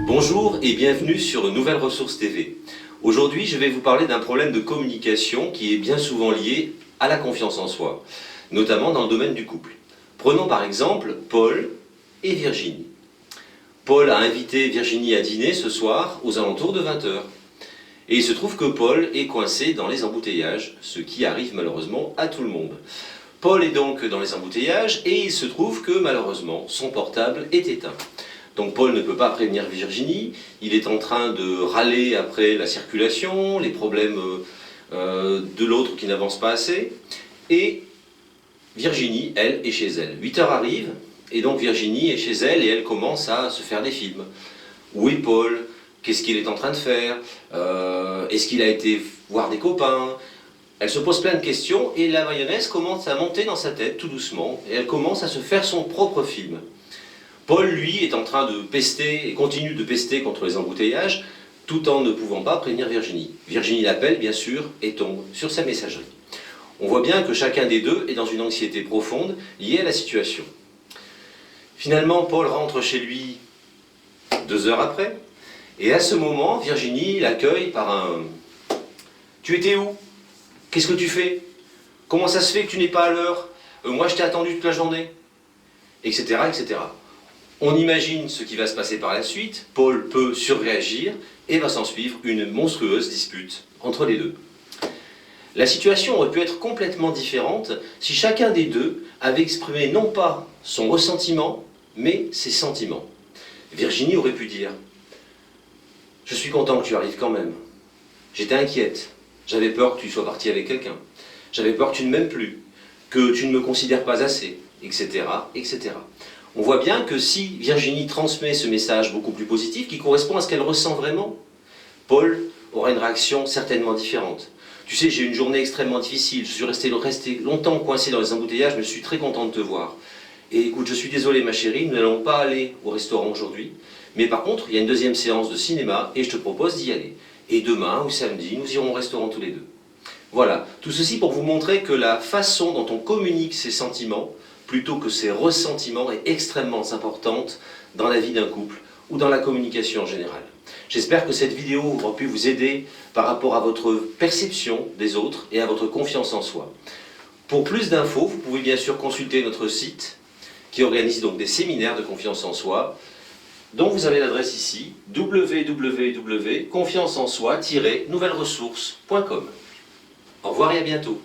Bonjour et bienvenue sur Nouvelles Ressources TV. Aujourd'hui, je vais vous parler d'un problème de communication qui est bien souvent lié à la confiance en soi, notamment dans le domaine du couple. Prenons par exemple Paul et Virginie. Paul a invité Virginie à dîner ce soir aux alentours de 20 h. Et il se trouve que Paul est coincé dans les embouteillages, ce qui arrive malheureusement à tout le monde. Paul est donc dans les embouteillages et il se trouve que malheureusement son portable est éteint. Donc Paul ne peut pas prévenir Virginie, il est en train de râler après la circulation, les problèmes de l'autre qui n'avance pas assez. Et Virginie, elle, est chez elle. 8 h arrivent et donc Virginie est chez elle et elle commence à se faire des films. Où est Paul ? Qu'est-ce qu'il est en train de faire ? Est-ce qu'il a été voir des copains ? Elle se pose plein de questions et la mayonnaise commence à monter dans sa tête tout doucement et elle commence à se faire son propre film. Paul, lui, est en train de pester et continue de pester contre les embouteillages tout en ne pouvant pas prévenir Virginie. Virginie l'appelle, bien sûr, et tombe sur sa messagerie. On voit bien que chacun des deux est dans une anxiété profonde liée à la situation. Finalement, Paul rentre chez lui 2 heures après et à ce moment, Virginie l'accueille par un « Tu étais où ? Qu'est-ce que tu fais ? Comment ça se fait que tu n'es pas à l'heure ? Moi je t'ai attendu toute la journée » etc. etc. On imagine ce qui va se passer par la suite, Paul peut surréagir et va s'en suivre une monstrueuse dispute entre les deux. La situation aurait pu être complètement différente si chacun des deux avait exprimé non pas son ressentiment, mais ses sentiments. Virginie aurait pu dire « Je suis content que tu arrives quand même. J'étais inquiète. J'avais peur que tu sois parti avec quelqu'un. J'avais peur que tu ne m'aimes plus, que tu ne me considères pas assez, etc. etc. » On voit bien que si Virginie transmet ce message beaucoup plus positif, qui correspond à ce qu'elle ressent vraiment, Paul aura une réaction certainement différente. Tu sais, j'ai eu une journée extrêmement difficile, je suis resté longtemps coincé dans les embouteillages, mais je suis très content de te voir. Et écoute, je suis désolé ma chérie, nous n'allons pas aller au restaurant aujourd'hui, mais par contre, il y a une deuxième séance de cinéma et je te propose d'y aller. Et demain ou samedi, nous irons au restaurant tous les deux. Voilà, tout ceci pour vous montrer que la façon dont on communique ses sentiments, plutôt que ses ressentiments, est extrêmement importante dans la vie d'un couple ou dans la communication en général. J'espère que cette vidéo aura pu vous aider par rapport à votre perception des autres et à votre confiance en soi. Pour plus d'infos, vous pouvez bien sûr consulter notre site qui organise donc des séminaires de confiance en soi, dont vous avez l'adresse ici, www.confianceensoi-nouvelleressources.com. Au revoir et à bientôt.